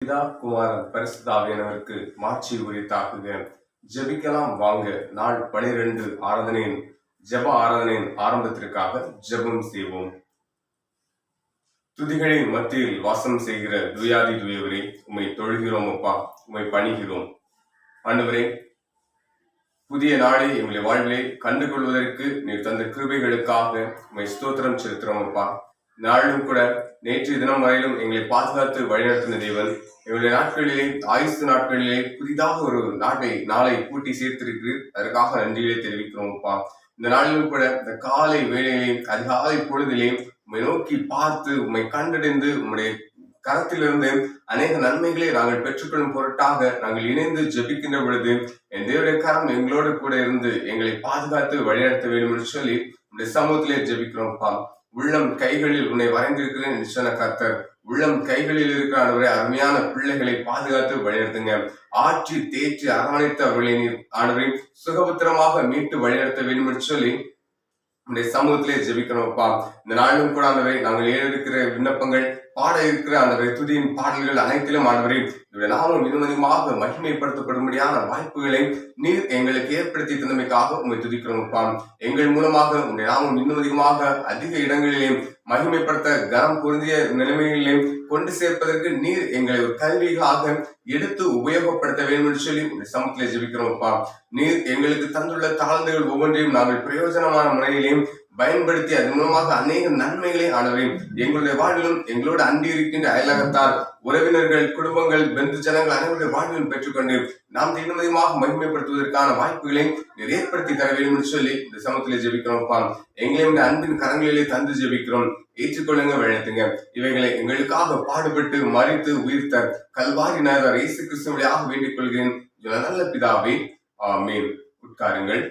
பிதா குமாரன் பரிசுத்த ஆவியானவருக்கு மாட்சி உரித்தாக்குக. ஜெபிக்கலாம் வாங்க. நாள் 12 ஆராதனையின் ஜெப ஆராதனையின் ஆரம்பத்திற்காக ஜெபம் செய்வோம். துதிகளின் மத்தியில் வாசம் செய்கிற துயாதி துயவரே, உம்மை தொழுகிறோம் அப்பா, உம்மை பணிகிறோம். ஆண்டவரே, புதிய நாளை எங்களுடைய வாழ்விலே கண்டுகொள்வதற்கு நீர் தந்த கிருபைகளுக்காக உம்மை ஸ்தோத்திரம் செலுத்துகிறோம் அப்பா. நாளும் கூட நேற்றைய தினம் வரையிலும் எங்களை பாதுகாத்து வழிநடத்தின தேவன், எங்களுடைய நாட்களிலே ஆயுசு நாட்களிலே புதிதாக ஒரு நாளை கூட்டி சேர்த்திருக்கிறீர். அதற்காக நன்றிகளை தெரிவிக்கிறோம் அப்பா. இந்த நாளிலும் கூட இந்த காலை வேளையிலே அதிகாலை பொழுதிலே உம்மை நோக்கி பார்த்து உம்மை கண்டடைந்து உம்முடைய கரத்திலிருந்து அநேக நன்மைகளை நாங்கள் பெற்றுக்கொள்ளும் பொருட்டாக நாங்கள் இணைந்து ஜெபிக்கின்ற பொழுது என் தேவனுடைய கரம் எங்களோடு கூட இருந்து எங்களை பாதுகாத்து வழிநடத்த வேண்டும் என்று சொல்லி உங்களுடைய சமூகத்திலே ஜெபிக்கிறோம்ப்பா. உள்ளம் கைகளில் உன்னை வரைந்திருக்கிறேன் என்று சொன்ன கர்த்தர், உள்ளம் கைகளில் இருக்கிற ஆண்டவரே, அருமையான பிள்ளைகளை பாதுகாத்து வழிநடத்துங்க. ஆற்றி தேற்றி அரவணைத்து அவர்களை நீர் ஆண்டவரை சுகபத்திரமாக மீட்டு வழிநடத்த வேண்டும் என்று சொல்லி உடைய சமூகத்திலே ஜெபிக்கிறோம்ப்பா. இந்த நாளிலும் கூட ஆண்டவரை நாங்கள் ஏறெடுக்கிற விண்ணப்பங்கள், பாட இருக்கிற ஆண்டவரை துதியின் பாடல்கள் அனைத்திலும் ஆண்டவரை இவருடைய நாமம் இன்னும் மகிமைப்படுத்தப்படும்படியான வாய்ப்புகளை நீர் எங்களுக்கு ஏற்படுத்தி தந்தமைக்காக உண்மை துதிக்கிறோம்ப்பா. எங்கள் மூலமாக உடைய நாமம் இன்னும் அதிக இடங்களிலே மகிமைப்படுத்த கனம் பொருந்திய நிலைமைகளிலே கொண்டு சேர்ப்பதற்கு நீர் எங்களை ஒரு கல்விகளாக எடுத்து உபயோகப்படுத்த வேண்டும் என்று சொல்லி உடைய சமூகத்திலே ஜெபிக்கிறோம்ப்பா. நீர் எங்களுக்கு தந்துள்ள தாழ்ந்துகள் ஒவ்வொன்றையும் நாங்கள் பிரயோஜனமான முறையிலேயும் பயன்படுத்தி அதன் மூலமாக அநேக நன்மைகளை ஆனவரையும் எங்களுடைய வாழ்விலும் எங்களோடு அண்டி இருக்கின்ற அயலகத்தார், உறவினர்கள், குடும்பங்கள், பெந்து ஜனங்கள் அனைவருடைய வாழ்விலும் பெற்றுக்கொண்டு நாம் இன்னும் மகிமைப்படுத்துவதற்கான வாய்ப்புகளை ஏற்படுத்தி தர வேண்டும் என்று சொல்லி இந்த சமூகத்திலே ஜெபிக்கிறோம்ப்பா. எங்களையும் அன்பின் கரங்களிலே தந்து ஜெபிக்கிறோம். ஏற்றுக்கொள்ளுங்க, வழிநடத்துங்க. இவைகளை எங்களுக்காக பாடுபட்டு மறித்து உயிர்த்த கல்வாரி நாயகர் இயேசு கிறிஸ்துவியாக வேண்டிக் கொள்கிறேன் நல்ல பிதாவே, ஆமென். உட்காருங்கள்.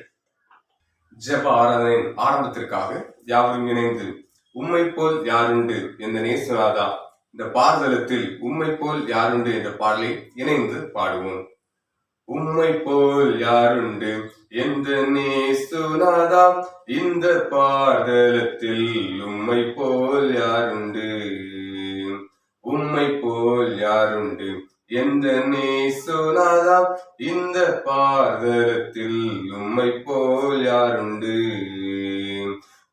ஜெப ஆராதனையின் ஆரம்பத்திற்காக யாவரும் இணைந்து உம்மை போல் யாருண்டு என்ற நேசுநாதா, இந்த பாரதளத்தில் உம்மை போல் யாருண்டு என்ற பாடலை இணைந்து பாடுவோம். உம்மை போல் யாருண்டு என்ற நேசுநாதா, இந்த பாரதளத்தில் உம்மை போல் யாருண்டு, உம்மை போல் யாருண்டு என்ற நேசுநாதா, இந்த பாரதளத்தில் உம்மை போல் யாருண்டு.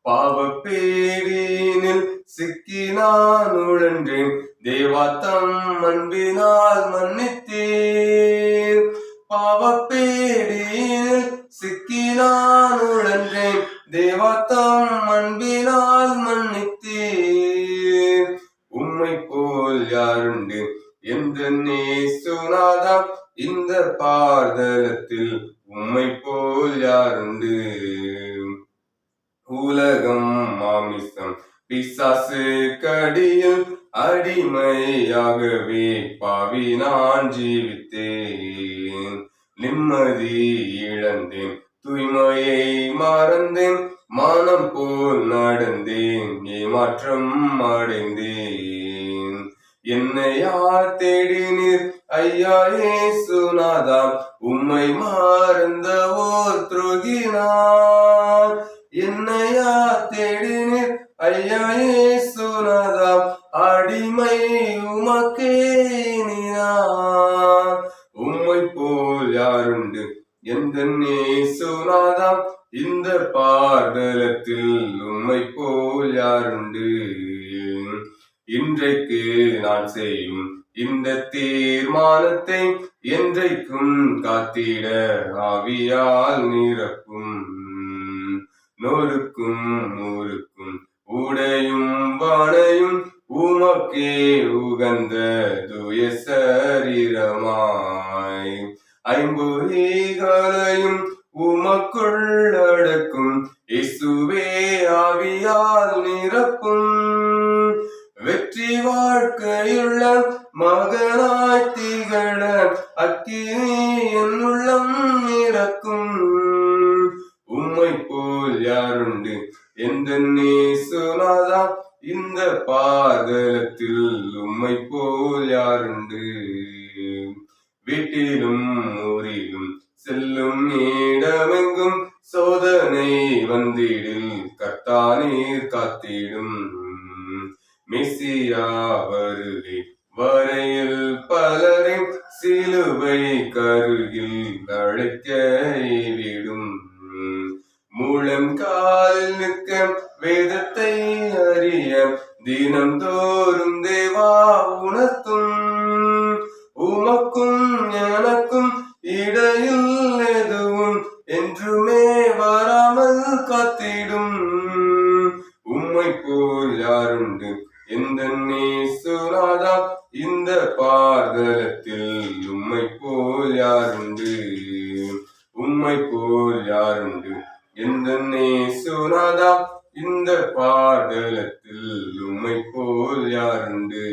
பாவப்பேரினில் சிக்கி நான் உழன்றேன், தேவா தம் அன்பினால் மன்னித்தேன். பாவப்பேரினில் சிக்கி நான் உழன்றேன், தேவா தம் அன்பினால் மன்னித்தேன். உம்மை போல் யாருண்டு என்ற நேசுநாதா, இந்த பாரதளத்தில் உம்மை போல் யாருண்டு. உலகம் மாமிசம் பிசாசு கடியில் அடிமையாகவே பாவி நான் ஜீவித்தேன். நிம்மதி இழந்தேன், தூய்மையை மறந்தேன், மானம் போல் நடந்தேன், ஏமாற்றம் அடைந்தேன். என்னை யார் தேடினீர் ஐயா இயேசுநாதா, உம்மை மறந்த ஓர் துரோகினார். என்னை யார் தேடினீர் ஐயா இயேசுநாதா, அடிமை உமக்கே நீரார். உம்மை போல் யாருண்டு எந்த இயேசுநாதா, இந்த பாரதளத்தில் உம்மை போல் யாருண்டு. இன்றைக்கு நான் செய்யும் இந்த தீர்மானத்தை என்றைக்கும் காத்திட ஆவியால் நிரப்பும். நூறுக்கும் நூறுக்கும் உடையும் வானையும் உமக்கே உகந்த தூய சரீரமாய், ஐம்பொறிகளையும் உமக்குள்ளடக்கும் இயேசுவே ஆவியால் நிரப்பும். வெற்றி வாழ்க்கையுள்ள மகனாய் திகழ அக்கினி என் உள்ளம் நிரக்கும். உம்மை போல் யாருண்டு என்ற நேசுநாதா, இந்த பாரதளத்தில் உம்மை போல் யாருண்டு. வீட்டிலும் ஊரிலும் செல்லும் இடமெங்கும் சோதனை வந்திடில் கர்த்தானீர் காத்திடும். மெசியா வருகை வரையில் பல பலரை சிலுவை கருகில் அழைக்க விடும். முழங்காலில் நிற்க வேதத்தை அறிய தினம் தோறும் தேவா உணர்த்தும். உமக்கும் எனக்கும் இடையில் எதுவும் என்றுமே வராமல் காத்திடும். உம்மை போல் யாருண்டு எந்த நேசுநாதா இந்த பார்தலத்தில்? உம்மை போல் யாருண்டு, உம்மை போல் யாருண்டு எந்த நேசுநாதா இந்த பார்தலத்தில்? உம்மை போல் யாருண்டு.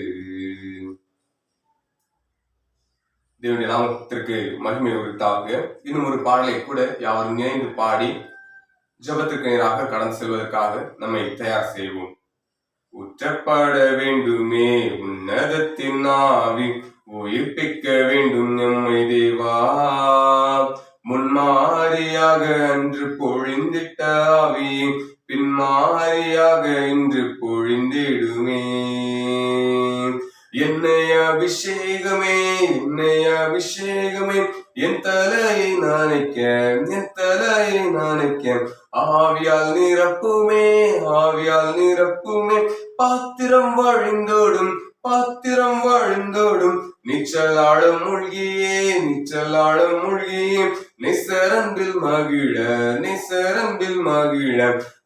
தேவனுடைய நாமத்திற்கு மகிமை உரித்தாக இன்னும் ஒரு பாடலை கூட யாரும் இணைந்து பாடி ஜபத்துக்கு நேராக கடந்து செல்வதற்காக நம்மை தயார் செய்வோம். ஊற்றப்பட வேண்டுமே உன்னதத்தின் ஆவி, உயிர்ப்பிக்க வேண்டும் எம்மை தேவா. முன்மாரியாக அன்று பொழிந்திட்ட ஆவி பின்மாரியாக இன்று பொழிந்திடுமே. என்னை அபிஷேகமே, என்னை அபிஷேகமே, என் தலையை நாளைக்க, என் தலையை நாளைக்க ஆவியால் நிரப்புமே, ஆவியால் நிரப்புமே. பாத்திரம் வழிந்தோடும், பாத்திரம் வழிந்தோடும், நீச்சலாடம் மூழ்கியே, நீச்சலாடம் மூழ்கியே, நிசரம்பில் மகிழ, நிசரம்பில் மகிழ.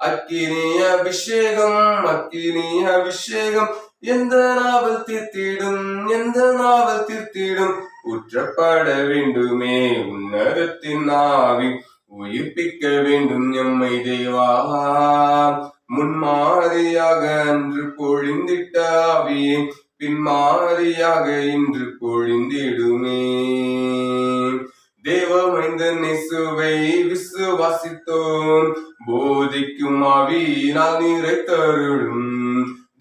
அக்கினி அபிஷேகம், அக்கினி அபிஷேகம் எந்த நாவல் தீர்த்திடும், எந்த நாவல் தீர்த்திடும். ஊற்றப்பட வேண்டுமே உன்னதத்தின் ஆவி, உயிர்ப்பிக்க வேண்டும் எம்மை தேவா. முன்மாரியாக அன்று பொழிந்திட்ட ஆவியை பின்மாரியாக இன்று பொழிந்திடுமே. தேவமைந்தன் இயேசுவை விசுவாசித்தோம், போதிக்கும் ஆவியினால் நிறைத்தருளும்.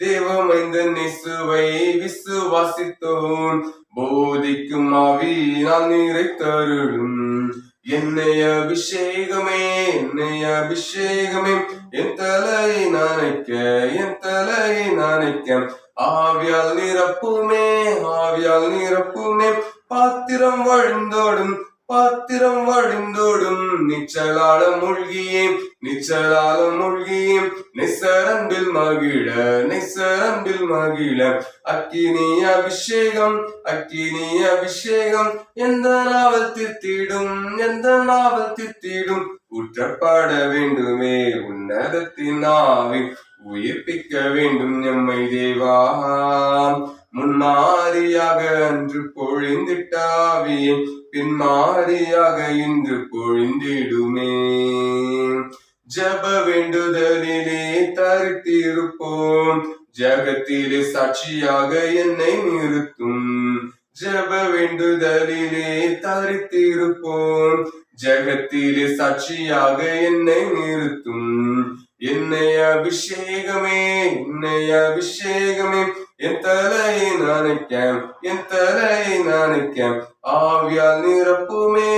தேவமைந்தன் இயேசுவை விசுவாசித்தோம், போதிக்கும் ஆவியினால் நிறைத்தருளும். என்னை அபிஷேகமே, என்னை அபிஷேகமே, என் தலையை நாளைக்க, என் தலையை நாளைக்க ஆவியால் நிரப்புமே, ஆவியால் நிரப்புமே. பாத்திரம் வழிந்தோடும், பாத்திரம் வழிந்தோடும், நிச்சலால மூழ்கியே, நிச்சலால மூழ்கியே, நிசரம்பில் மகிழ, நிசரம்பில் மகிழ. அக்கினி அபிஷேகம், அக்கினி அபிஷேகம் எந்த நாவல் தீர்த்திடும், எந்த நாவல் தீர்த்திடும். ஊற்றப்பட வேண்டுமே உன்னதத்தின் ஆவி, உயிர்ப்பிக்க வேண்டும் எம்மை தேவா. முன்மாரியாக அன்று பொழிந்திட்ட ஆவியை பின்மாரியாக இன்று பொழிந்திடுமே. ஜப வேண்டுதலிலே தரித்திருப்போம், ஜகத்திலே சாட்சியாக என்னை நிறுத்தும். ஜப வேண்டுதலிலே தரித்திருப்போம், ஜகத்திலே சாட்சியாக என்னை நிறுத்தும். என்னை அபிஷேகமே, என்னை அபிஷேகமே, என் தலையை நாளைக்க, என் தலையை நாளைக்க ஆவியால் நிரப்புமே,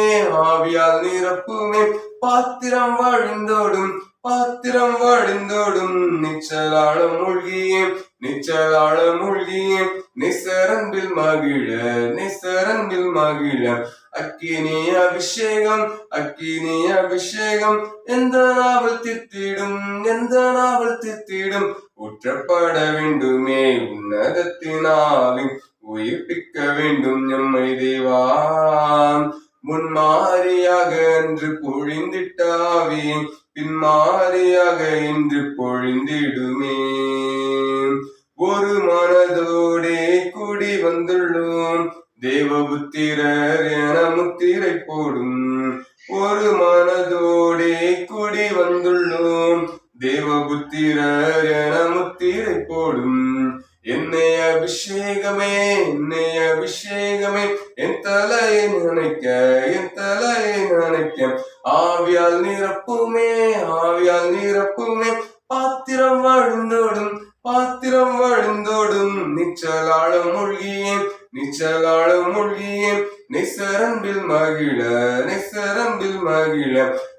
ஆவியால் நிரப்புமே. பாத்திரம் வழிந்தோடும், பாத்திரம் வழிந்தோடும், நிச்சலாட மூழ்கியே, நிச்சலாட மூழ்கியே, நிசரம்பில் மகிழ, நிசரம்பில் மகிழ. அக்கினி அபிஷேகம், அக்கினி அபிஷேகம் எந்த நாவல் தீர்த்திடும், எந்த நாவல் தீர்த்திடும். ஊற்றப்பட வேண்டுமே உன்னதத்தின் ஆவி, உயிர்ப்பிக்க வேண்டும் எம்மை தேவா. முன்மாரியாக அன்று பொழிந்திட்ட ஆவி பின்மாரியாக இன்று பொழிந்திடுமே. ஒரு மனதோடே கூடி வந்துள்ளோம், தேவபுத்திரர் என முத்திரை போடும். ஒரு மனதோடே கூடி வந்துள்ளோம், தேவபுத்திரர் என முத்திரை போடும். என்னை அபிஷேகமே, என்னை அபிஷேகமே, என் தலையை நினைக்க, என் தலையை நினைக்க ஆவியால் நிரப்புமே, ஆவியால் நிரப்புமே. பாத்திரம் வழிந்தோடும், பாத்திரம் வழிந்தோடும், நிச்சலாட மூழ்கியே, நிச்சலாட மூழ்கியே, நிசரம்பில் மகிழ, நிசரம்பில் மகிழ.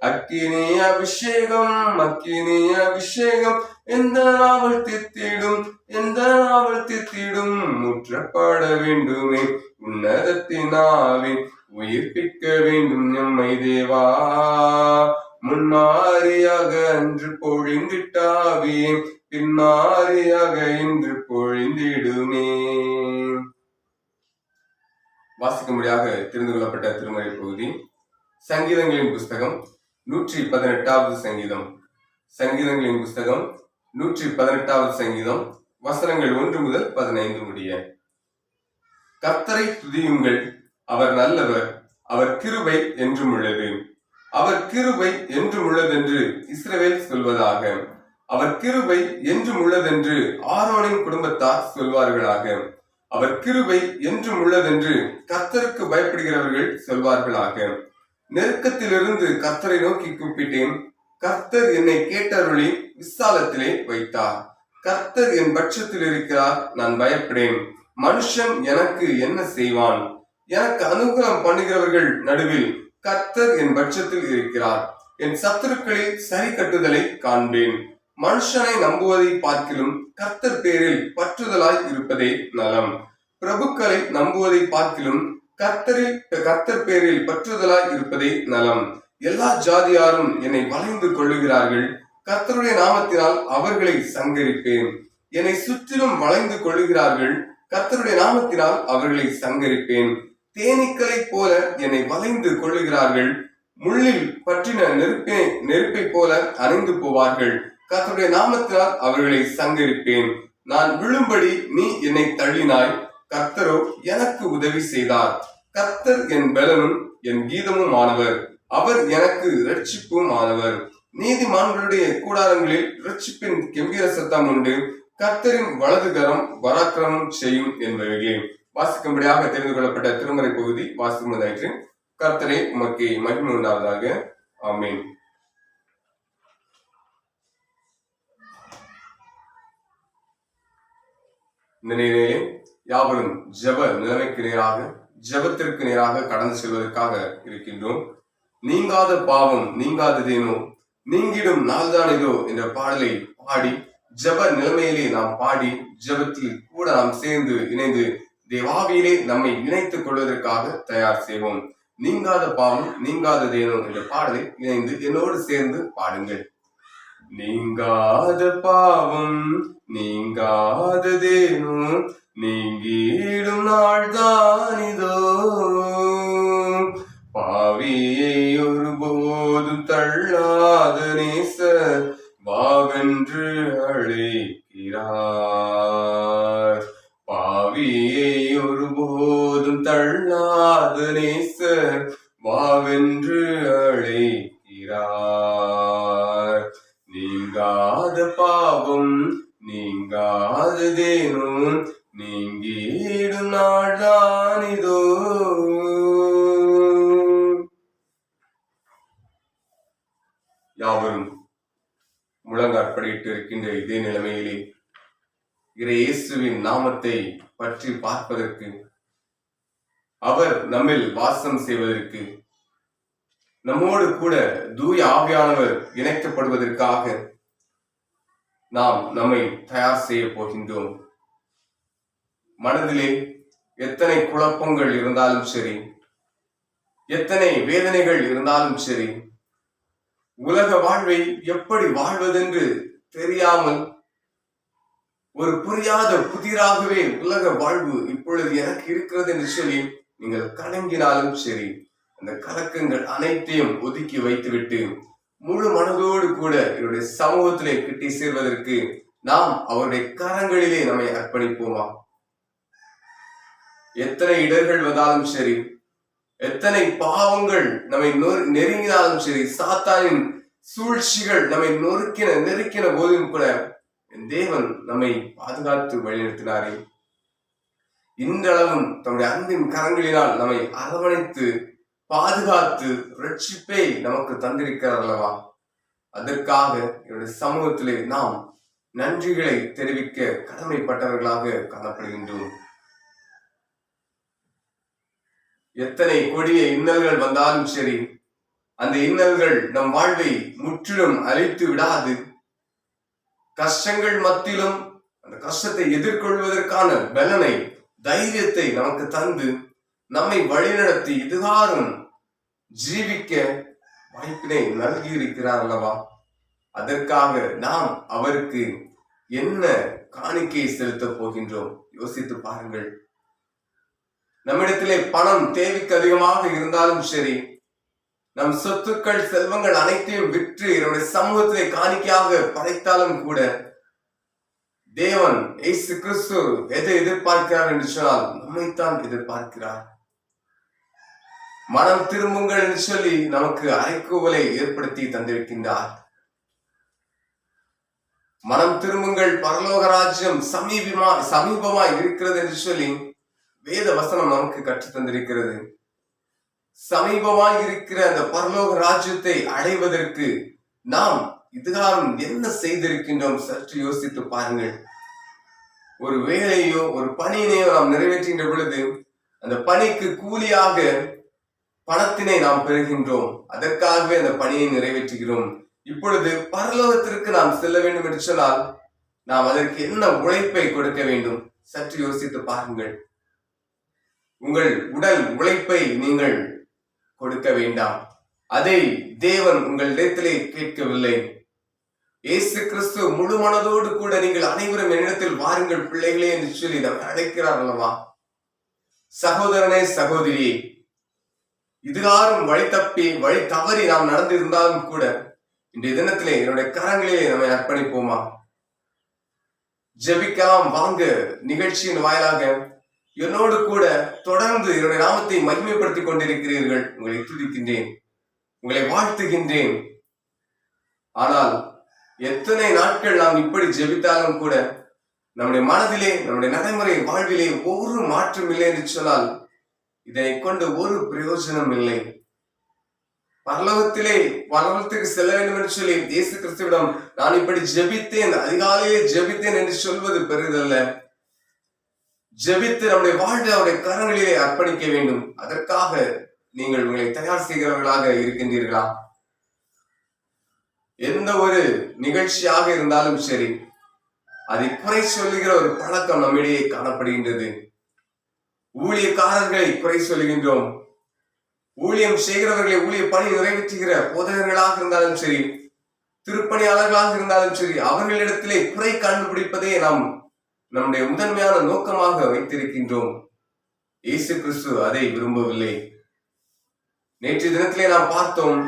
அக்கினி அபிஷேகம், அக்கினி அபிஷேகம் எந்த நாவல் தீர்த்திடும், எந்த நாவல் தீர்த்திடும். முற்றப்பட வேண்டுமே உன்னதத்தினாவே உயிர்ப்பிக்க வேண்டும் எம்மை தேவா. முன்மாரியாக அன்று பொழிந்திட்டாவே பின்மாரியாக இன்று பொழிந்திடுமே. வாசிக்கும்படியாக தெரிந்து கொள்ளப்பட்ட திருமறை பகுதி சங்கீதங்களின் புஸ்தகம் 118வது சங்கீதம். சங்கீதங்களின் புஸ்தகம் 118வது சங்கீதம், வசனங்கள் 1 முதல் 15 முடிய. கர்த்தரை துதியுங்கள், அவர் நல்லவர், அவர் கிருபை என்றும் உள்ளது. அவர் கிருபை என்றும் உள்ளதென்று இஸ்ரவேல் சொல்வதாக. அவர் கிருபை என்றும் உள்ளதென்று ஆரோனின் குடும்பத்தார் சொல்வார்களாக. அவர் கிருபை என்றும் உள்ளதென்று கர்த்தருக்கு பயப்படுகிறவர்கள் சொல்வார்களாக. நெருக்கத்திலிருந்து கர்த்தரை நோக்கி கூப்பிட்டேன், கர்த்தர் என்னை கேட்டருளி விசாலத்திலே வைத்தார். கர்த்தர் என் பட்சத்தில் இருக்கிறார், நான் பயப்படேன். மனுஷன் எனக்கு என்ன செய்வான்? எனக்கு அனுகூலம் பண்ணுகிறவர்கள் நடுவில் கர்த்தர் என் பட்சத்தில் இருக்கிறார். என் சத்துருக்களில் சரி கட்டுதலை காண்பேன். மனுஷனை நம்புவதை பார்க்கிலும் கர்த்தர் பேரில் பற்றுதலாய் இருப்பதே நலம். பிரபுக்களை நம்புவதை பார்க்கிலும் கர்த்தர் பேரில் பற்றுதலாய் இருப்பதே நலம். எல்லா ஜாதியாரும் என்னை வளைந்து கொள்ளுகிறார்கள். கர்த்தருடைய நாமத்தினால் அவர்களை சங்கரிப்பேன். என்னை சுற்றிலும் வளைந்து கொள்ளுகிறார்கள். கர்த்தருடைய நாமத்தினால் அவர்களை சங்கரிப்பேன். தேனீக்களை போல என்னை வளைந்து கொள்ளுகிறார்கள். முள்ளில் பற்றின நெருப்பை போல அணைந்து போவார்கள். கர்த்தருடைய நாமத்தினால் அவர்களை சங்கரிப்பேன். நான் விழும்படி நீ என்னை தள்ளினாய், கர்த்தரோ எனக்கு உதவி செய்தார். கர்த்தர் என் பலனும் என் கீதமும் ஆனவர், அவர் எனக்கு இரட்சிப்பும் ஆனவர். நீதிமான்களுடைய கூடாரங்களில் இரட்சிப்பின் கெம்பீர சத்தம் உண்டு. கர்த்தரின் வலது கரம் பராக்கிரமம் செய்யும் என்பவைகளே. வாசிக்கும்படியாக தெரிந்து கொள்ளப்பட்ட திருமறை பகுதி வாசிக்கும்பதாயிற்று. கர்த்தரை உமக்கு மகிமை உண்டாவதாக. ஆமீன். இந்த நிலையிலே யாவரும் ஜெப நிலைமைக்கு நேராக, ஜெபத்திற்கு நேராக கடந்து செல்வதற்காக இருக்கின்றோம். நீங்காத பாவம் நீங்காததேனோ, நீங்கிடும் நாள்தானேதோ என்ற பாடலை பாடி ஜெப நிலைமையிலே நாம் பாடி ஜெபத்தில் கூட நாம் சேர்ந்து இணைந்து தேவாவியிலே நம்மை இணைத்துக் கொள்வதற்காக தயார் செய்வோம். நீங்காத பாவம் நீங்காததேனோ என்ற பாடலை இணைந்து என்னோடு சேர்ந்து பாடுங்கள். நீங்காத பாவம் நீங்காததேனோ, நீங்கிடும் நாள்தானிதோ, பாவியை ஒருபோதும் தள்ளாத நேசர் வாவென்று அழைக்கிறார். பாவியை ஒருபோதும் தள்ளாத நேசர் வாவென்று அழைக்கிறார். நீங்காத பாவம் நீங்காததேனோ, நீங்கிடும் நாள்தானிதோ. யாவரும் முழங்காற்படியிட்டு இருக்கின்ற இதே நிலைமையிலே இயேசுவின் நாமத்தை பற்றி பார்ப்பதற்கு, அவர் நம்மில் வாசம் செய்வதற்கு, நம்மோடு கூட தூய ஆவியானவர் இணைக்கப்படுவதற்காக நாம் நம்மை தயார் செய்ய போகின்றோம். மனதிலே எத்தனை குழப்பங்கள் இருந்தாலும் சரி, எத்தனை வேதனைகள் இருந்தாலும் சரி, உலக வாழ்வை எப்படி வாழ்வதென்று தெரியாமல் ஒரு புரியாத புதிராகவே உலக வாழ்வு இப்பொழுது எனக்கு இருக்கிறது என்று சொல்லி நீங்கள் கலங்கினாலும் சரி, அந்த கலக்கங்கள் அனைத்தையும் ஒதுக்கி வைத்துவிட்டு முழு மனதோடு கூட என்னுடைய சமூகத்திலே கிட்டி சேர்வதற்கு நாம் அவருடைய கரங்களிலே நம்மை அர்ப்பணிப்போமா? எத்தனை இடர்கள் வந்தாலும் சரி, எத்தனை பாவங்கள் நம்மை நெருங்கினாலும் சரி, சாத்தானின் சூழ்ச்சிகள் நம்மை நெருக்கின போதும் கூட தேவன் நம்மை பாதுகாத்து வழிநடத்தினாரே. இன்றளவும் தம்முடைய அன்பின் கரங்களினால் நம்மை அரவணைத்து பாதுகாத்து ரட்சிப்பை நமக்கு தந்திருக்கிறார் அல்லவா? அதற்காக என்னுடைய சமூகத்திலே நாம் நன்றிகளை தெரிவிக்க கடமைப்பட்டவர்களாக காணப்படுகின்றோம். எத்தனை கொடிய இன்னல்கள் வந்தாலும் சரி, அந்த இன்னல்கள் நம் வாழ்வை முற்றிலும் அழித்து விடாது. கஷ்டங்கள் மத்தியிலும் அந்த கஷ்டத்தை எதிர்கொள்வதற்கான பலனை, தைரியத்தை நமக்கு தந்து நம்மை வழிநடத்தி இதுகாரும் ஜீவிக்க வாய்ப்பினை நல்கி இருக்கிறார் அல்லவா? அதற்காக நாம் அவருக்கு என்ன காணிக்கையை செலுத்த போகின்றோம்? யோசித்து பாருங்கள். நம்மிடத்திலே பணம் தேவைக்கு அதிகமாக இருந்தாலும் சரி, நம் சொத்துக்கள் செல்வங்கள் அனைத்தையும் விற்று என்னுடைய சமூகத்திலே காணிக்கையாக படைத்தாலும் கூட தேவன் இயேசு கிறிஸ்து எதை எதிர்பார்க்கிறார் என்று சொன்னால் நம்மைத்தான் எதிர்பார்க்கிறார். மனம் திரும்புங்கள் என்று சொல்லி நமக்கு அறைகூவலை ஏற்படுத்தி தந்திருக்கின்றார். மனம் திரும்புங்கள், பரலோக ராஜ்யம் சமீபமாய் இருக்கிறது என்று சொல்லி வேத வசனம் நமக்கு கற்றுத் தந்திருக்கிறது. சமீபமாய் இருக்கிற அந்த பரலோக ராஜ்யத்தை அடைவதற்கு நாம் இதுகாரம் என்ன செய்திருக்கின்றோம்? சற்று யோசித்து பாருங்கள். ஒரு வேலையோ ஒரு பணியினையோ நாம் நிறைவேற்றுகின்ற பொழுது அந்த பணிக்கு கூலியாக பணத்தினை நாம் பெறுகின்றோம். அதற்காகவே அந்த பணியை நிறைவேற்றுகிறோம். இப்பொழுது பரலோகத்திற்கு நாம் செல்ல வேண்டும் என்று சொன்னால் நாம் அதற்கு என்ன உழைப்பை கொடுக்க வேண்டும்? சற்று யோசித்து பாருங்கள். உங்கள் உடல் உழைப்பை நீங்கள் கொடுக்க வேண்டாம். அதை தேவன் உங்களிடத்திலே கேட்கவில்லை. இயேசு கிறிஸ்து முழு மனதோடு கூட நீங்கள் அனைவரும் என்னிடத்தில் வாருங்கள் பிள்ளைகளே என்று சொல்லி நம்மை அழைக்கிறார் அல்லவா? சகோதரனே, சகோதரியே, இதுகாரும் வழி தவறி நாம் நடந்திருந்தாலும் கூட இன்றைய தினத்திலே என்னுடைய கரங்களிலே நம்மை அர்ப்பணிப்போமா? ஜெபிக்கலாம் வாங்க. நிகழ்ச்சியின் வாயிலாக என்னோடு கூட தொடர்ந்து என்னுடைய நாமத்தை மகிமைப்படுத்திக் கொண்டிருக்கிறீர்கள். உங்களை துதிக்கின்றேன், உங்களை வாழ்த்துகின்றேன். ஆனால் எத்தனை நாட்கள் நாம் இப்படி ஜெபித்தாலும் கூட நம்முடைய மனதிலே, நம்முடைய நடைமுறை வாழ்விலே ஒரு மாற்றம் இல்லை என்று சொன்னால் இதனை கொண்டு ஒரு பிரயோஜனம் இல்லை. பரலோகத்துக்கு செல்ல வேண்டும் என்று சொல்லி இயேசு கிறிஸ்துவிடம் நான் இப்படி ஜெபித்தேன், அதிகாலையே ஜெபித்தேன் என்று சொல்வது பெரிதல்ல. ஜெபித்து நம்முடைய வாழ்வை அவருடைய கரங்களிலே அர்ப்பணிக்க வேண்டும். அதற்காக நீங்கள் உங்களை தயார் செய்கிறவர்களாக இருக்கின்றீர்களா? எந்த ஒரு நிகழ்ச்சியாக இருந்தாலும் சரி, அதை குறை சொல்லுகிற ஒரு பழக்கம் நம்மிடையே காணப்படுகின்றது. ஊழியக்காரர்களை குறை சொல்லுகின்றோம். ஊழியம் செய்கிறவர்களை, ஊழிய பணி நிறைவேற்றுகிற போதகர்களாக இருந்தாலும் சரி, திருப்பணியாளர்களாக இருந்தாலும் சரி, அவர்களிடத்திலே குறை கண்டுபிடிப்பதே நாம் நம்முடைய முதன்மையான நோக்கமாக வைத்திருக்கின்றோம். இயேசு கிறிஸ்து அதை விரும்பவில்லை. நேற்று தினத்திலே நாம் பார்த்தோம்,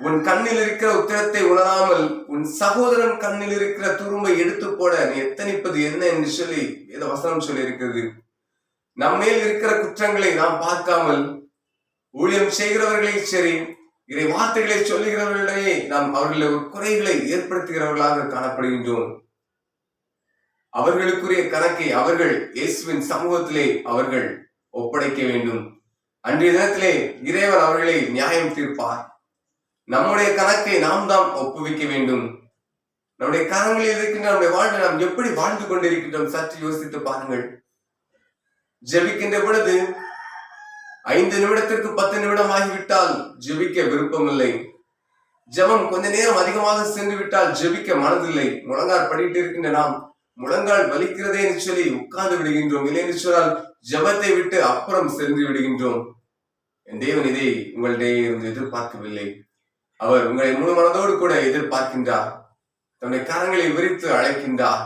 உன் கண்ணில் இருக்கிற உத்திரத்தை உணராமல் உன் சகோதரன் கண்ணில் இருக்கிற துரும்பை எடுத்து போட நீ எத்தனிப்பது என்ன என்று சொல்லி வேத வசனம் சொல்லி இருக்கிறது. நம்மேல் இருக்கிற குற்றங்களை நாம் பார்க்காமல் ஊழியம் செய்கிறவர்களை சரி, இதை வார்த்தைகளை சொல்லுகிறவர்களிடையே நாம் அவர்களுடைய குறைகளை ஏற்படுத்துகிறவர்களாக காணப்படுகின்றோம். அவர்களுக்குரிய கணக்கை அவர்கள் இயேசுவின் சமூகத்திலே அவர்கள் ஒப்படைக்க வேண்டும். அன்றைய தினத்திலே இறைவன் அவர்களை நியாயம் தீர்ப்பார். நம்முடைய கணக்கை நாம் தான் ஒப்புவிக்க வேண்டும். நம்முடைய கரங்களில் இருக்கின்ற நம்முடைய வாழ்வை நாம் எப்படி வாழ்ந்து கொண்டிருக்கின்றோம்? சற்று யோசித்து பாருங்கள். ஜெபிக்கின்ற பொழுது 5 நிமிடத்திற்கு 10 நிமிடம் ஆகிவிட்டால் ஜெபிக்க விருப்பமில்லை. ஜெபம் கொஞ்ச நேரம் அதிகமாக சென்று விட்டால் ஜெபிக்க மனதில்லை. முழங்கால் படிட்டு இருக்கின்ற நாம் முழங்கால் வலிக்கிறதே என்று சொல்லி உட்கார்ந்து விடுகின்றோம். இல்லை என்று சொன்னால் ஜெபத்தை விட்டு அப்புறம் சென்று விடுகின்றோம். என் தேவன் இதை உங்களிடையே இருந்து எதிர்பார்க்கவில்லை. அவர் உங்களை முழு மனதோடு கூட எதிர்பார்க்கின்றார். தன்னுடைய கரங்களை விரித்து அழைக்கின்றார்.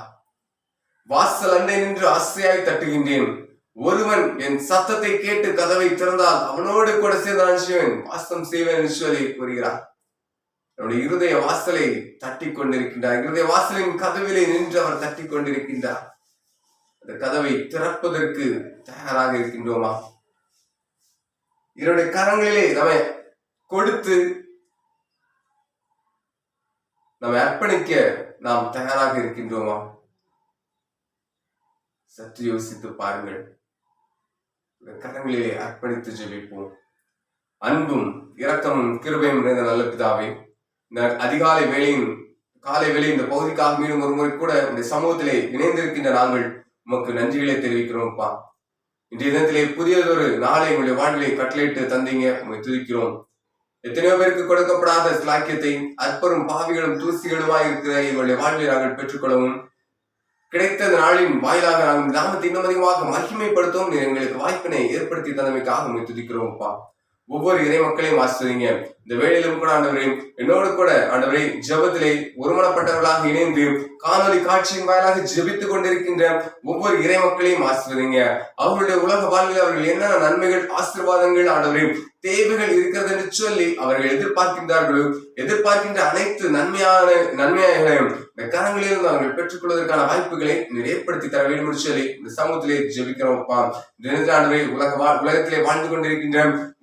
வாசல் அண்டை நின்று ஆசையாய் தட்டுகின்றேன். ஒருவன் என் சத்தத்தை கேட்டு கதவை திறந்தால் அவனோடு கூட சேர்ந்து வாசம் செய்வேன் என்று சொல்லி கூறுகிறார். நம்முடைய இருதய வாசலை தட்டி கொண்டிருக்கின்றார். இருதய வாசலின் கதவிலே நின்று அவர் தட்டி கொண்டிருக்கின்றார். அந்த கதவை திறப்பதற்கு தயாராக இருக்கின்றோமா? என்னுடைய கரங்களிலே நம்மை கொடுத்து நம்மை அர்ப்பணிக்க நாம் தயாராக இருக்கின்றோமா? சற்று யோசித்து பாருங்கள். கரங்களிலே அர்ப்பணித்து ஜெபிப்போம். அன்பும் இரக்கமும் கிருபையும் நிறைந்த நல்ல பிதாவே, இந்த அதிகாலை காலை வேளை இந்த பகுதிக்காக மீண்டும் ஒரு முறை கூட இந்த சமூகத்திலே இணைந்திருக்கின்ற நாங்கள் உமக்கு நன்றிகளை தெரிவிக்கிறோம்ப்பா. இன்றைய தினத்திலே புதியதொரு நாளை உங்களுடைய வாழ்விலை கட்டளையிட்டு தந்தீங்க, உங்களை துதிக்கிறோம். எத்தனையோ பேருக்கு கொடுக்கப்படாத சிலாக்கியத்தை அற்பரும் பாவிகளும் தூசிகளுமாய் இருக்கிற எங்களுடைய வாழ்வை நாங்கள் பெற்றுக்கொள்ளவும், கிடைத்த நாளின் வாயிலாக நாங்கள் நாமத்தை இன்னும் அதிகமாக மகிமைப்படுத்தவும் எங்களுக்கு வாய்ப்பினை ஏற்படுத்தி தந்தமைக்காக உண்மை துதிக்கிறோம்ப்பா. ஒவ்வொரு இறை மக்களையும் ஆசிரியங்க. இந்த வேளையிலும் கூட ஆண்டவரே, என்னோடு கூட ஆண்டவரே ஜெபத்திலே ஒருமனப்பட்டவர்களாக இணைந்து காணொலி காட்சியின் வாயிலாக ஜெபித்துக் கொண்டிருக்கின்ற ஒவ்வொரு இறை மக்களையும் ஆசிரியங்க. அவர்களுடைய உலக வாழ்வில் அவர்கள் என்னென்ன நன்மைகள், ஆசீர்வாதங்கள், ஆண்டவரே தேவைகள் இருக்கிறது என்று சொல்லி அவர்கள் எதிர்பார்க்கின்றார்களோ, எதிர்பார்க்கின்ற அனைத்து நன்மையாகளையும் இந்த கரங்களிலிருந்து அவர்கள் பெற்றுக்கொள்வதற்கான வாய்ப்புகளை ஏற்படுத்தி தர வேண்டும் என்று சொல்லி இந்த சமூகத்திலே ஜெபிக்கிறோம்ப்பா. ஆண்டவரே உலகத்திலே வாழ்ந்து கொண்டிருக்கின்ற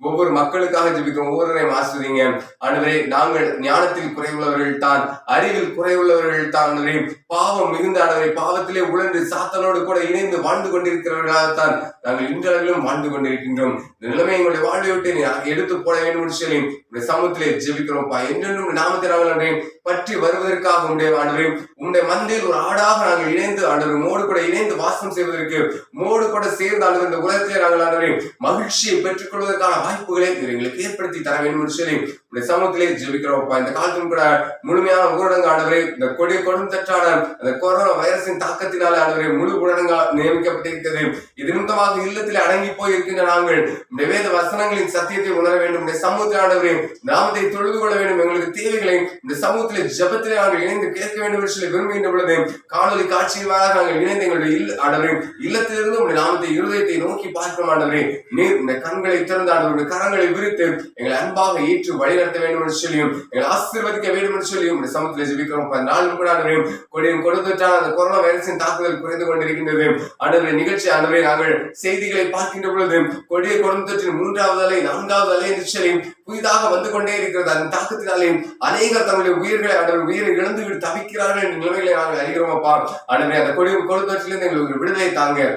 ஒவ்வொரு மக்களுக்காக ஜெபிக்கிறோம். ஒவ்வொருவரையும் ஆசிரியங்க. ஆண்டவரே, நாங்கள் ஞானத்தில் குறைவுள்ளவர்கள் தான், அறிவில் குறைவுள்ளவர்கள் தான் ஆண்டவரே, பாவம் மிகுந்த ஆண்டவரே, பாவத்திலே உழன்று சாத்தனோடு கூட இணைந்து வாழ்ந்து கொண்டிருக்கிறவர்களாகத்தான் நாங்கள் இன்றளவிலும் வாழ்ந்து கொண்டிருக்கின்றோம். இந்த நிலைமை எங்களுடைய வாழ்வை விட்டு எடுத்து போட வேண்டும் என்று சொல்லி உடைய சமூகத்திலே ஜெபிக்கிறோம்ப்பா. என்றென்றும் நாமத்தை நாங்கள் பற்றி வருவதற்காக உடைய மந்தையில் ஒரு ஆடாக நாங்கள் இணைந்து ஆண்டவர் மோடு கூட இணைந்து வாசம் செய்வதற்கு, மோடு கூட சேர்ந்து ஆண்டவர் இந்த உலகத்திலே நாங்கள் ஆண்டவரை மகிழ்ச்சியை பெற்றுக் கொள்வதற்கான வாய்ப்புகளை எங்களுக்கு ஏற்படுத்தி தர வேண்டும் என்று சொல்லி உடைய சமூகத்திலே ஜெபிக்கிறோம்ப்பா. இந்த காலத்திலும் கூட முழுமையான ஊரடங்கு ஆண்டவரை, இந்த கொடுந்தற்றான அந்த கொரோனா வைரஸின் தாக்கத்தினால ஆண்டவரை முழு ஊரடங்கா நியமிக்கப்பட்டிருக்கிறது. இது நிமித்தமாக இல்லத்தில் அடங்கி போய் இருக்கின்ற நாங்கள் இந்த வேத வசனங்களின் சத்தியத்தை உணர வேண்டும். இந்த சமூகத்தில் ஆண்டவரை நாமத்தை தொழுது கொள்ள வேண்டும். எங்களுக்கு தேவைகளை இந்த சமூகத்திலே ஜெபத்திலே நாங்கள் இணைந்து கேட்க வேண்டும் என்று சொல்லி விரும்புகின்ற பொழுது காணொலி காட்சியின் வாயிலாக நாங்கள் இணைந்து எங்களுடைய ஆண்டவரை இல்லத்திலிருந்து உடைய நாமத்தை இருதயத்தை நோக்கி பார்க்கும் ஆண்டவரே, நீர் இந்த கண்களை திறந்து ஆண்டவருடைய கரங்களை விரித்து எங்களை அன்பாக ஏற்று வழிநடத்த வேண்டும் என்று சொல்லியும் எங்களை ஆசீர்வதிக்க வேண்டும் என்று சொல்லியும் இந்த சமூகத்திலே ஜெபிக்கிறோம். நாளும் கூட ஆண்டவரே கொடுத்துட்டால் அந்த கொரோனா வைரஸின் தாக்குதல் குறைந்து கொண்டிருக்கின்றது. ஆண்டவரை நிகழ்ச்சி ஆண்டவரை நாங்கள் செய்திகளை பார்க்கின்ற பொழுது கொடிய கொடுந்தொற்றின் 3வது அலை 4வது அலை என்று சொல்லி புதிதாக வந்து கொண்டே இருக்கிறது. அந்த தாக்கத்தினாலேயும் அநேகர் தங்களுடைய உயிரை இழந்து விட்டு தவிக்கிறார்கள் என்ற நிலைமைகளை நாங்கள் அறிகிறோம் அப்பா. ஆண்டவரே, அந்த கொடுந்தொற்றிலிருந்து எங்களுக்கு விடுதலை தாங்க.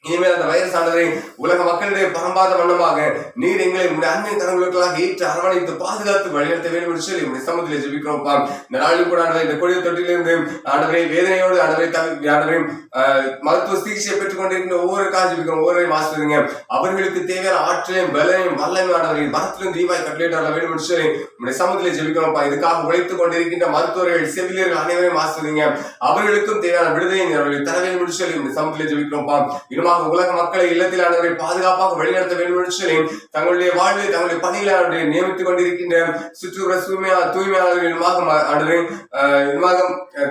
இனிமேல் அந்த வைரஸ் ஆண்டவரை உலக மக்களுடைய பரம்பாத வண்ணமாக நீர் எங்களை உடைய அன்னை தரங்களுக்களாக ஏற்று அரவணைத்து பாதுகாத்து வழிநடத்த வேண்டும் என்று சொல்லி உடைய சமூகத்திலே ஜெபிக்கிறோம்ப்பா. இந்த நாளில் கூட ஆண்டவரை இந்த கொடிய தொற்றிலிருந்து ஆண்டவரை வேதனையோடு ஆண்டவரை மருத்துவ சிகிச்சையை பெற்றுக் கொண்டிருக்கின்ற ஒவ்வொருக்காக ஜெபிக்கிறோம். ஒவ்வொரு ஆசிரியங்க அவர்களுக்கு தேவையான ஆற்றலையும் பலனையும் வல்லமையும் ஆண்டவரை மரத்திலும் தீவாய் கட்டளையிட வேண்டும் என்று சொல்லி உடைய சமூகத்திலே ஜெபிக்கிறோம்ப்பா. இதுக்காக உழைத்துக் கொண்டிருக்கின்ற மருத்துவர்கள், செவிலியர்கள் அனைவரையும் ஆசிரியங்க அவர்களுக்கும் தேவையான விடுதலை அவர்களை தர வேண்டும் என்று சொல்லி உடைய சமூகத்திலே ஜெபிக்கிறோம்ப்பா. உலக மக்களை இல்லத்தில் ஆண்டவரை பாதுகாப்பாக வழிநடத்த வேண்டும் என்று சொல்லி தங்களுடைய வாழ்வில் தங்களுடைய பணிகளை நியமித்துக் கொண்டிருக்கின்ற சுற்றுப்புற தூய்மையாளர்கள்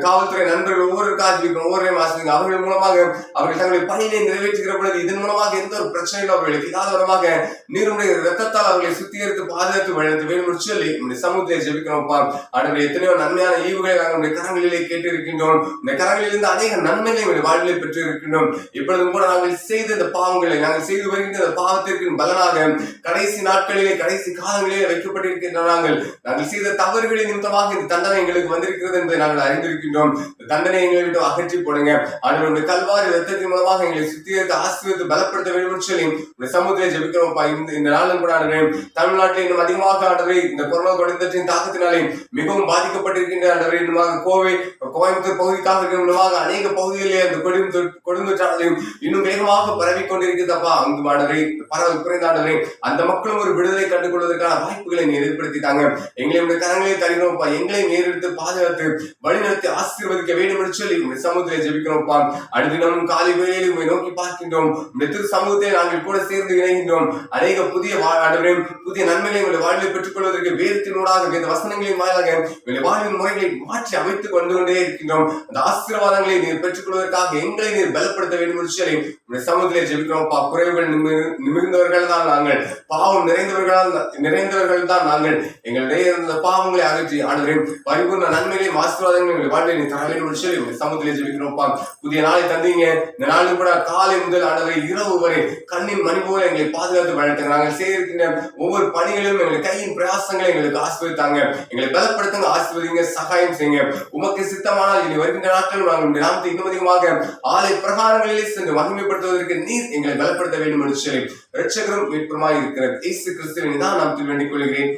காவல்துறை நண்பர்கள் ஒவ்வொருவரையும் ஆசிரியங்க அவர்கள் மூலமாக அவர்கள் தங்களுடைய பணியை நிறைவேற்றுகிற பொழுது இதன் மூலமாக எந்த ஒரு பிரச்சனையும் அவர்களுக்கு இல்லாத விதமாக நீருடைய ரத்தத்தால் அவர்களை சுத்திகரித்து பாதுகாத்து வழிநடத்த வேண்டும் என்று சொல்லி இந்த சமூகத்தை ஜெபிக்கிறோம்ப்பா. ஆண்டவரை எத்தனையோ நன்மையான ஈவுகளை நாங்கள் கரங்களிலே கேட்டு இருக்கின்றோம். இந்த கரங்களிலிருந்து அநேக நன்மைகளை வாழ்வில் பெற்று இருக்கின்றோம். இப்பொழுதும் கூட நாங்கள் செய்த இந்த பாவங்களை நாங்கள் செய்து வருகின்ற இந்த பாவத்திற்கு பலனாக கடைசி நாட்களிலே கடைசி காலங்களிலே வைக்கப்பட்டிருக்கின்ற நாங்கள் செய்த தவறுகளின் நிமித்தமாக இந்த தண்டனை எங்களுக்கு வந்திருக்கிறது என்பதை நாங்கள் அறிந்திருக்கின்றோம். இந்த தண்டனை எங்களை விட்டு அகற்றி போடுங்க. ஆண்டவருடைய கல்வாரி ரத்தத்தின் மூலமாக எங்களை சுத்திகரித்து ஆசீர்வதித்து பலப்படுத்த வேண்டும் என்று சொல்லி இந்த சமூகத்திலே ஜெபிக்கிறோம்ப்பா. இந்த நாளும் கூட ஆண்டவரே, தமிழ்நாட்டில் இன்னும் அதிகமாக ஆண்டவரே இந்த கொரோனா கொடுந்தொற்றின் தாக்கத்தினாலே மிகவும் பாதிக்கப்பட்டிருக்கின்ற ஆண்டவரே, இன்னுமாக கோயம்புத்தூர் பகுதிக்காக அநேக பகுதிகளிலே அந்த கொடுந்தொற்றாலையும் இன்னும் வேகமாக பரவி கொண்டிருக்கிறதப்பா. அங்கு ஆண்டவரே பரவல் குறைந்த ஆண்டவரே, அந்த மக்களும் ஒரு விடுதலை கண்டு கொள்வதற்கான வாய்ப்புகளை ஏற்படுத்திட்டாங்க. எங்களுடைய கரங்களை தருகிறோம்ப்பா. எங்களை நேரிட்டு பாதுகாத்து வழிநடத்தி ஆசீர்வதிக்க வேண்டும் என்று சொல்லி சமூகத்திலே ஜெபிக்கிறோம்ப்பா. அனுதினமும் காலை வேளையில் நோக்கி பார்க்கின்றோம். திரு சமூகத்தை நாங்கள் கூட சேர்ந்து இணைகின்றோம். அநேக புதிய நன்மைகளை உங்களுடைய வாழ்வில் பெற்றுக் கொள்வதற்கு வேதத்தினூடாக வேத வசனங்களின் வாயிலாக உங்களுடைய வாழ்வின் முறைகளை மாற்றி அமைத்துக் கொண்டே இருக்கின்றோம். அந்த ஆசீர்வாதங்களை நீர் பெற்றுக் கொள்வதற்காக எங்களை நீர் பலப்படுத்த வேண்டும் என்று சொல்லி சமூகத்திலே ஜெபிக்கிறோம்ப்பா. குறைவுகள் நிமிர்ந்தவர்கள் தான் நாங்கள், பாவம் நிறைந்தவர்கள் தான் நாங்கள். எங்களுடைய பாவங்களை அகற்றி ஆண்டவரே பரிபூர்ண நன்மைகளையும் ஆசீர்வாதங்களையும் எங்கள் வாழ்வை நீ தர வேண்டும் என்று சொல்லி சமூகத்திலே ஜெபிக்கிறோம்ப்பா. புதிய நாளை தந்தீங்க. இந்த நாளில் கூட காலை முதல் ஆண்டவரை இரவு வரை கண்ணின் மணி போல எங்களை பாதுகாத்து வழிநடத்துங்க. நாங்கள் செய்திருக்கின்ற ஒவ்வொரு பணிகளிலும் எங்கள் கையின் பிரயாசங்களை எங்களுக்கு ஆசீர்வதித்தாங்க. எங்களை பலப்படுத்துங்க, ஆசீர்வதிங்க, சகாயம் செய்யுங்க. உமக்கு சித்தமானால் இனி வருகின்ற நாட்கள் நாங்கள் நாமத்தை இன்னும் அதிகமாக ஆலை பிரகாரங்களிலே சென்று மகிமைப்படுத்துவதற்கு நீர் எங்களை பலப்படுத்த வேண்டும் என்று சொல்லி இரட்சகரும் மீட்புமாய் இருக்கிற இயேசு கிறிஸ்துவின் தான் நாமத்தில் வேண்டிக் கொள்கிறேன்.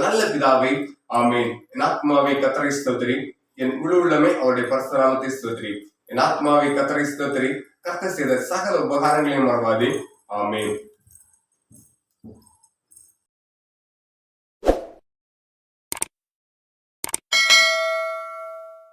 நல்ல பிதாவே, ஆமேன். என் ஆத்மாவை கர்த்தரை ஸ்தோத்திரி, என் முழு உள்ளமே அவருடைய பரிசுத்த நாமத்தை ஸ்தோத்திரி. என் ஆத்மாவை கர்த்தரை ஸ்தோத்திரி, கர்த்தர் செய்த சகல உபகாரங்களையும் மறவாதே. ஆமேன்.